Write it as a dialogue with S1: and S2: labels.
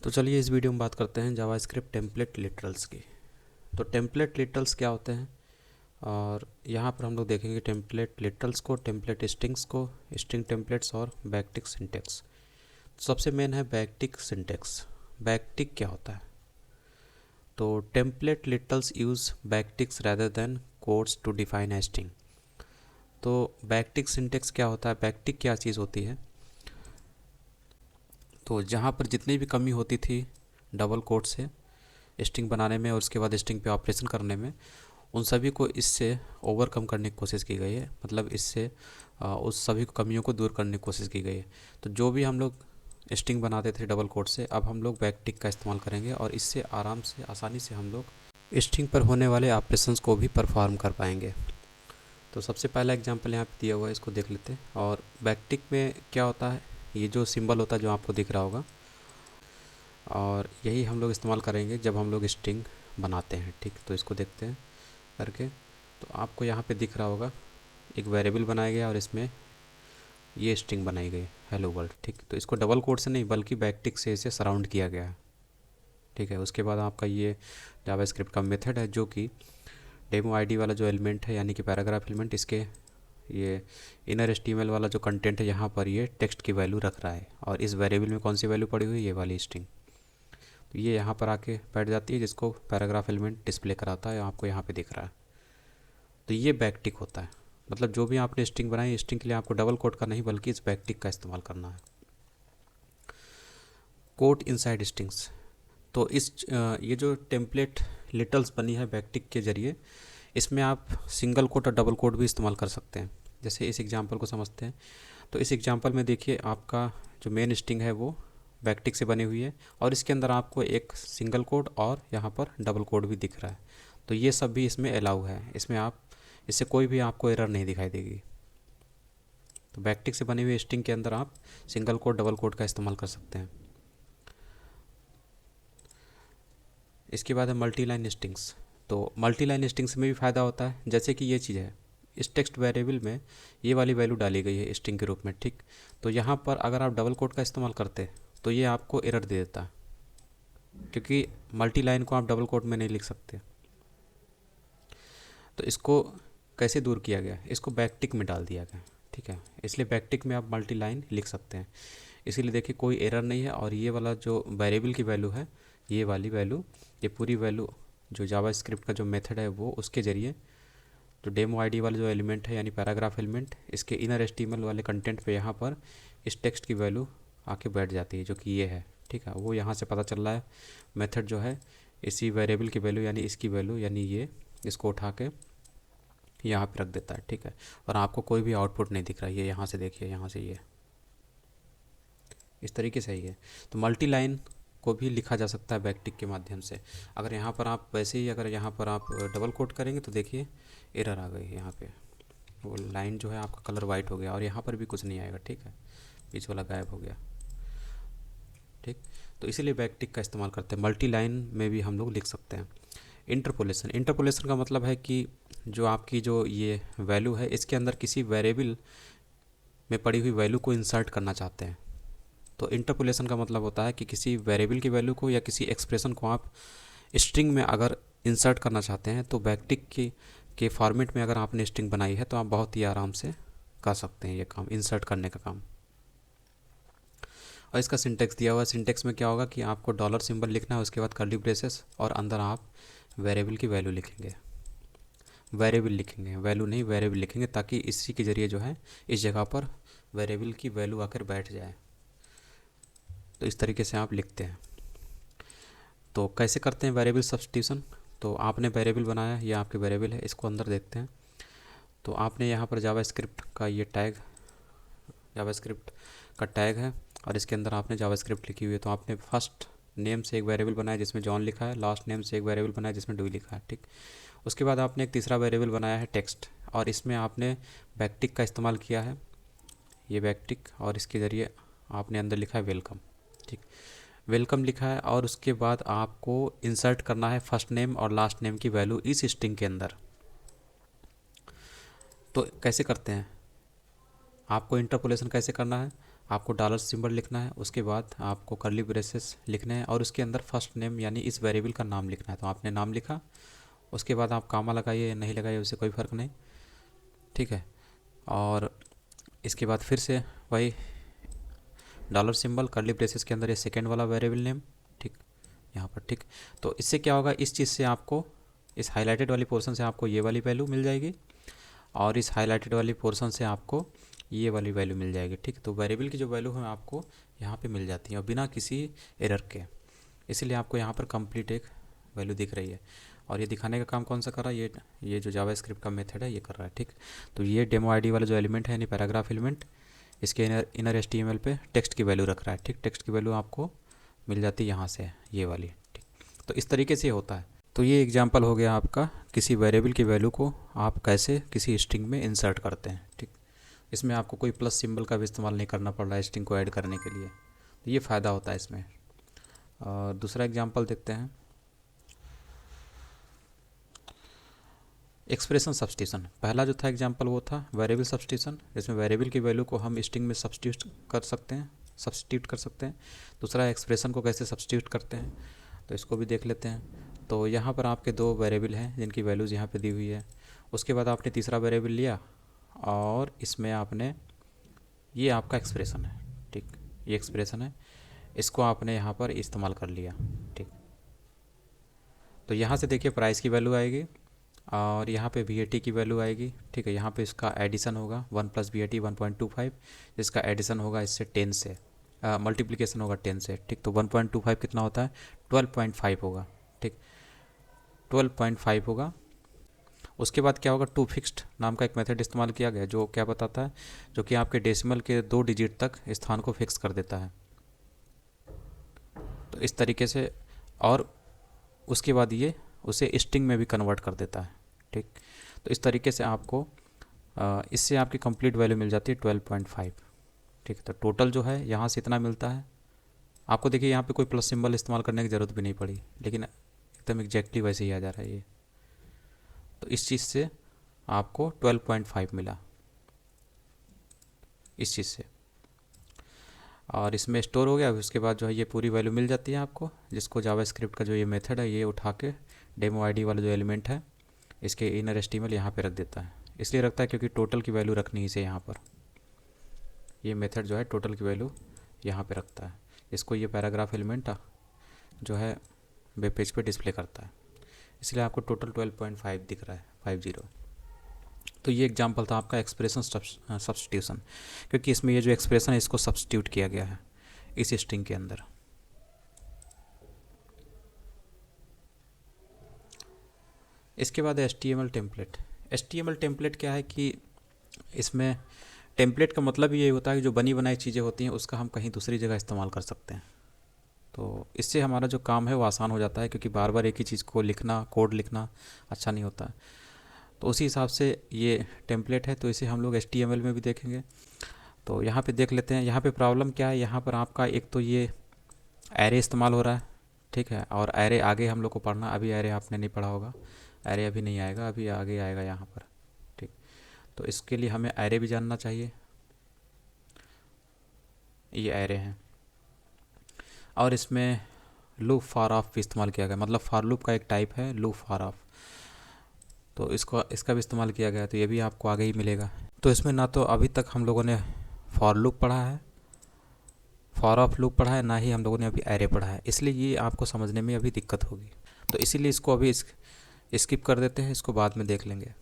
S1: तो चलिए इस वीडियो में बात करते हैं जावास्क्रिप्ट टेम्पलेट लिटरल्स की। तो टेम्पलेट लिटरल्स क्या होते हैं, और यहाँ पर हम लोग देखेंगे टेम्पलेट लिटरल्स को, टेम्पलेट स्ट्रिंग्स को, स्ट्रिंग टेम्पलेट्स और बैकटिक सिंटेक्स। सबसे मेन है बैकटिक सिंटेक्स। बैकटिक क्या होता है? तो template literals use backticks rather than quotes to define a string. तो बैकटिक सिंटेक्स क्या होता है, बैकटिक क्या चीज़ होती है? तो जहाँ पर जितनी भी कमी होती थी डबल कोड से स्ट्रिंग बनाने में और उसके बाद स्ट्रिंग पे ऑपरेशन करने में, उन सभी को इससे ओवरकम करने की कोशिश की गई है। मतलब इससे उस सभी कमियों को दूर करने की कोशिश की गई है। तो जो भी हम लोग स्ट्रिंग बनाते थे डबल कोड से, अब हम लोग बैकटिक का इस्तेमाल करेंगे और इससे आराम से आसानी से हम लोग स्ट्रिंग पर होने वाले ऑपरेशंस को भी परफॉर्म कर पाएंगे। तो सबसे पहला एग्जांपल यहाँ पे दिया हुआ है, इसको देख लेते हैं। और बैकटिक में क्या होता है, ये जो सिंबल होता है जो आपको दिख रहा होगा, और यही हम लोग इस्तेमाल करेंगे जब हम लोग स्ट्रिंग बनाते हैं। ठीक, तो इसको देखते हैं करके। तो आपको यहाँ पे दिख रहा होगा एक वेरिएबल बनाया गया और इसमें ये स्ट्रिंग बनाई गई, हेलो वर्ल्ड। ठीक, तो इसको डबल कोड से नहीं बल्कि बैकटिक से इसे सराउंड किया गया है। ठीक है, उसके बाद आपका ये जावास्क्रिप्ट का मेथड है जो कि डेमो आईडी वाला जो एलिमेंट है यानी कि पैराग्राफ एलिमेंट, इसके ये इनर एचटीएमएल वाला जो कंटेंट है यहाँ पर ये टेक्स्ट की वैल्यू रख रहा है, और इस वेरिएबल में कौन सी वैल्यू पड़ी हुई है, ये वाली स्ट्रिंग। तो ये यहाँ पर आके बैठ जाती है, जिसको पैराग्राफ एलिमेंट डिस्प्ले कराता है, आपको यहाँ पे दिख रहा है। तो ये बैकटिक होता है। मतलब जो भी आपने स्ट्रिंग बनाई, स्ट्रिंग के लिए आपको डबल कोड का नहीं बल्कि इस बैकटिक का इस्तेमाल करना है। Quote inside strings. तो ये जो टेम्पलेट लिटल्स बनी है बैकटिक के जरिए, इसमें आप सिंगल कोट और डबल कोट भी इस्तेमाल कर सकते हैं। जैसे इस एग्जांपल को समझते हैं। तो इस एग्जांपल में देखिए, आपका जो मेन स्ट्रिंग है वो बैकटिक से बनी हुई है, और इसके अंदर आपको एक सिंगल कोड और यहाँ पर डबल कोड भी दिख रहा है। तो ये सब भी इसमें अलाउ है, इसमें आप इससे कोई भी आपको एरर नहीं दिखाई देगी। तो बैकटिक से बनी हुई स्ट्रिंग के अंदर आप सिंगल कोड डबल कोड का इस्तेमाल कर सकते हैं। इसके बाद है मल्टी लाइन स्ट्रिंग्स। तो मल्टी लाइन स्ट्रिंग्स में भी फ़ायदा होता है। जैसे कि ये चीज़ है, इस टेक्स्ट वेरिएबल में ये वाली वैल्यू डाली गई है स्ट्रिंग के रूप में। ठीक, तो यहाँ पर अगर आप डबल कोट का इस्तेमाल करते तो ये आपको एरर दे देता, क्योंकि मल्टी लाइन को आप डबल कोट में नहीं लिख सकते। तो इसको कैसे दूर किया गया, इसको बैकटिक में डाल दिया गया। ठीक है, इसलिए बैकटिक में आप मल्टी लाइन लिख सकते हैं। इसीलिए देखिए कोई एरर नहीं है। और ये वाला जो वेरिएबल की वैल्यू है, ये वाली वैल्यू, ये पूरी वैल्यू जो जावास्क्रिप्ट का जो मेथड है वो उसके ज़रिए जो डेमो आईडी वाला जो एलिमेंट है यानी पैराग्राफ एलिमेंट, इसके इनर एचटीएमएल वाले कंटेंट पे यहाँ पर इस टेक्स्ट की वैल्यू आके बैठ जाती है, जो कि ये है। ठीक है, वो यहाँ से पता चल रहा है मेथड जो है इसी वेरिएबल की वैल्यू यानी इसकी वैल्यू यानी ये, इसको उठा के यहाँ पे रख देता है। ठीक है, और आपको कोई भी आउटपुट नहीं दिख रहा है। ये यहाँ से देखिए, यहाँ से ये इस तरीके से ही है। तो मल्टी लाइन को भी लिखा जा सकता है बैकटिक के माध्यम से। अगर यहाँ पर आप वैसे ही अगर यहाँ पर आप डबल कोट करेंगे तो देखिए एरर आ गई है। यहाँ पे वो लाइन जो है आपका कलर वाइट हो गया, और यहाँ पर भी कुछ नहीं आएगा। ठीक है, बीच वाला गायब हो गया। ठीक, तो इसीलिए बैकटिक का इस्तेमाल करते हैं। मल्टी लाइन में भी हम लोग लिख सकते हैं। इंटरपोलेशन, इंटरपोलेशन का मतलब है कि जो आपकी जो ये वैल्यू है इसके अंदर किसी वेरिएबल में पड़ी हुई वैल्यू को इंसर्ट करना चाहते हैं। तो इंटरपोलेशन का मतलब होता है कि किसी वेरिएबल की वैल्यू को या किसी एक्सप्रेशन को आप स्ट्रिंग में अगर इंसर्ट करना चाहते हैं, तो बैकटिक के फॉर्मेट में अगर आपने स्ट्रिंग बनाई है तो आप बहुत ही आराम से कर सकते हैं ये काम, इंसर्ट करने का काम। और इसका सिंटेक्स दिया हुआ है। सिंटेक्स में क्या होगा कि आपको डॉलर सिंबल लिखना है, उसके बाद कर्ली ब्रेसेस, और अंदर आप वेरिएबल की वैल्यू लिखेंगे। वेरिएबल लिखेंगे, वैल्यू नहीं वेरिएबल लिखेंगे, ताकि इसी के ज़रिए जो है इस जगह पर वेरिएबल की वैल्यू आकर बैठ जाए। तो इस तरीके से आप लिखते हैं। तो कैसे करते हैं वेरिएबल सब्स्टिट्यूशन? तो आपने वेरिएबल बनाया, ये आपके वेरिएबल है, इसको अंदर देखते हैं। तो आपने यहाँ पर जावास्क्रिप्ट का ये टैग, जावास्क्रिप्ट का टैग है, और इसके अंदर आपने जावास्क्रिप्ट लिखी हुई है। तो आपने फर्स्ट नेम से एक वेरिएबल बनाया जिसमें जॉन लिखा है, लास्ट नेम से एक वेरिएबल बनाया जिसमें डू लिखा है। ठीक, उसके बाद आपने एक तीसरा वेरिएबल बनाया है टेक्स्ट, और इसमें आपने बैकटिक का इस्तेमाल किया है, ये बैकटिक, और इसके ज़रिए आपने अंदर लिखा है वेलकम। ठीक, वेलकम लिखा है, और उसके बाद आपको इंसर्ट करना है फर्स्ट नेम और लास्ट नेम की वैल्यू इस स्ट्रिंग के अंदर। तो कैसे करते हैं, आपको इंटरपोलेशन कैसे करना है? आपको डॉलर सिंबल लिखना है, उसके बाद आपको कर्ली ब्रेसेस लिखने हैं और उसके अंदर फर्स्ट नेम यानी इस वेरिएबल का नाम लिखना है। तो आपने नाम लिखा, उसके बाद आप कामा लगाइए या नहीं लगाइए, उससे कोई फ़र्क नहीं, ठीक है। और इसके बाद फिर से वही डॉलर सिंबल कर्ली ब्रेसेस के अंदर ये सेकेंड वाला वेरिएबल नेम, ठीक, यहाँ पर, ठीक। तो इससे क्या होगा, इस चीज़ से आपको, इस हाईलाइटेड वाली पोर्शन से आपको ये वाली वैल्यू मिल जाएगी और इस हाईलाइटेड वाली पोर्शन से आपको ये वाली वैल्यू मिल जाएगी, ठीक। तो वेरिएबल की जो वैल्यू है आपको यहाँ पे मिल जाती है और बिना किसी एरर के, इसीलिए आपको यहाँ पर कंप्लीट एक वैल्यू दिख रही है। और ये दिखाने का काम कौन सा कर रहा है, ये जो जावास्क्रिप्ट का मेथड है ये कर रहा है, ठीक। तो ये डेमो आईडी वाला जो एलिमेंट है यानी पैराग्राफ एलिमेंट, इसके इनर HTML पे टेक्स्ट की वैल्यू रख रहा है, ठीक। टेक्स्ट की वैल्यू आपको मिल जाती है यहाँ से, ये वाली, ठीक। तो इस तरीके से होता है। तो ये एग्जांपल हो गया आपका किसी वेरिएबल की वैल्यू को आप कैसे किसी स्ट्रिंग में इंसर्ट करते हैं, ठीक। इसमें आपको कोई प्लस सिंबल का भी इस्तेमाल नहीं करना पड़ रहा है स्ट्रिंग को ऐड करने के लिए, तो ये फ़ायदा होता है इसमें। और दूसरा एग्जांपल देखते हैं, एक्सप्रेशन सब्स्टिट्यूशन। पहला जो था एग्जांपल वो था वेरिएबल सब्स्टिट्यूशन, जिसमें वेरिएबल की वैल्यू को हम स्ट्रिंग में सब्स्टिट्यूट कर सकते हैं। दूसरा एक्सप्रेशन को कैसे सब्स्टिट्यूट करते हैं, तो इसको भी देख लेते हैं। तो यहाँ पर आपके दो वेरिएबल हैं जिनकी वैल्यूज़ यहाँ पे दी हुई है। उसके बाद आपने तीसरा वेरिएबल लिया और इसमें आपने, ये आपका एक्सप्रेशन है, ठीक, ये एक्सप्रेशन है, इसको आपने यहाँ पर इस्तेमाल कर लिया, ठीक। तो यहाँ से देखिए प्राइस की वैल्यू आएगी और यहाँ पे VAT की वैल्यू आएगी, ठीक है। यहाँ पे इसका एडिशन होगा 1 + VAT 1.25, जिसका एडिशन होगा इससे 10 से, मल्टीप्लिकेशन होगा 10 से, ठीक। तो 1.25 कितना होता है, 12.5 होगा, ठीक, 12.5 होगा। उसके बाद क्या होगा, टू फिक्स्ड नाम का एक मेथड इस्तेमाल किया गया जो क्या बताता है, जो कि आपके डेसिमल के 2 डिजिट तक स्थान को फिक्स कर देता है। तो इस तरीके से, और उसके बाद ये उसे स्ट्रिंग में भी कन्वर्ट कर देता है, ठीक। तो इस तरीके से आपको इससे आपकी कंप्लीट वैल्यू मिल जाती है 12.5, ठीक। तो टोटल जो है यहाँ से इतना मिलता है आपको। देखिए यहाँ पे कोई प्लस सिंबल इस्तेमाल करने की ज़रूरत भी नहीं पड़ी, लेकिन एकदम एग्जैक्टली वैसे ही आ जा रहा है ये। तो इस चीज़ से आपको 12.5 मिला, इस चीज़ से, और इसमें स्टोर हो गया। उसके बाद जो है ये पूरी वैल्यू मिल जाती है आपको, जिसको जावास्क्रिप्ट का जो ये मेथड है ये उठा के डेमो आईडी वाला जो एलिमेंट है इसके इनर HTML यहाँ पे रख देता है। इसलिए रखता है क्योंकि टोटल की वैल्यू रखनी ही से यहाँ पर, ये मेथड जो है टोटल की वैल्यू यहाँ पे रखता है। इसको ये पैराग्राफ एलिमेंट जो है वेब पेज पे डिस्प्ले करता है, इसलिए आपको टोटल 12.5 दिख रहा है, 50। तो ये एग्जांपल था आपका एक्सप्रेशन सब्स्टिट्यूशन, क्योंकि इसमें ये जो एक्सप्रेशन है इसको सब्स्टिट्यूट किया गया है इस स्ट्रिंग के अंदर। इसके बाद HTML टेम्पलेट। HTML टेम्पलेट क्या है कि इसमें टेम्पलेट का मतलब ये होता है कि जो बनी बनाई चीज़ें होती हैं उसका हम कहीं दूसरी जगह इस्तेमाल कर सकते हैं। तो इससे हमारा जो काम है वो आसान हो जाता है, क्योंकि बार बार एक ही चीज़ को लिखना, कोड लिखना अच्छा नहीं होता है। तो उसी हिसाब से ये टेम्पलेट है, तो इसे हम लोग HTML में भी देखेंगे। तो यहाँ पे देख लेते हैं। यहाँ पे प्रॉब्लम क्या है, यहाँ पर आपका एक तो ये एरे इस्तेमाल हो रहा है, ठीक है। और एरे आगे हम लोग को पढ़ना, अभी एरे आपने नहीं पढ़ा होगा, एरे अभी नहीं आएगा, अभी आगे आएगा यहाँ पर, ठीक। तो इसके लिए हमें एरे भी जानना चाहिए। ये एरे हैं और इसमें लूप फार ऑफ भी इस्तेमाल किया गया, मतलब फार लूप का एक टाइप है लूप फार ऑफ, तो इसका भी इस्तेमाल किया गया। तो ये भी आपको आगे ही मिलेगा। तो इसमें ना तो अभी तक हम लोगों ने फॉर लूप पढ़ा है, फॉर ऑफ लूप पढ़ा है, ना ही हम लोगों ने अभी एरे पढ़ा है, इसलिए ये आपको समझने में अभी दिक्कत होगी। तो इसीलिए इसको अभी स्किप कर देते हैं, इसको बाद में देख लेंगे।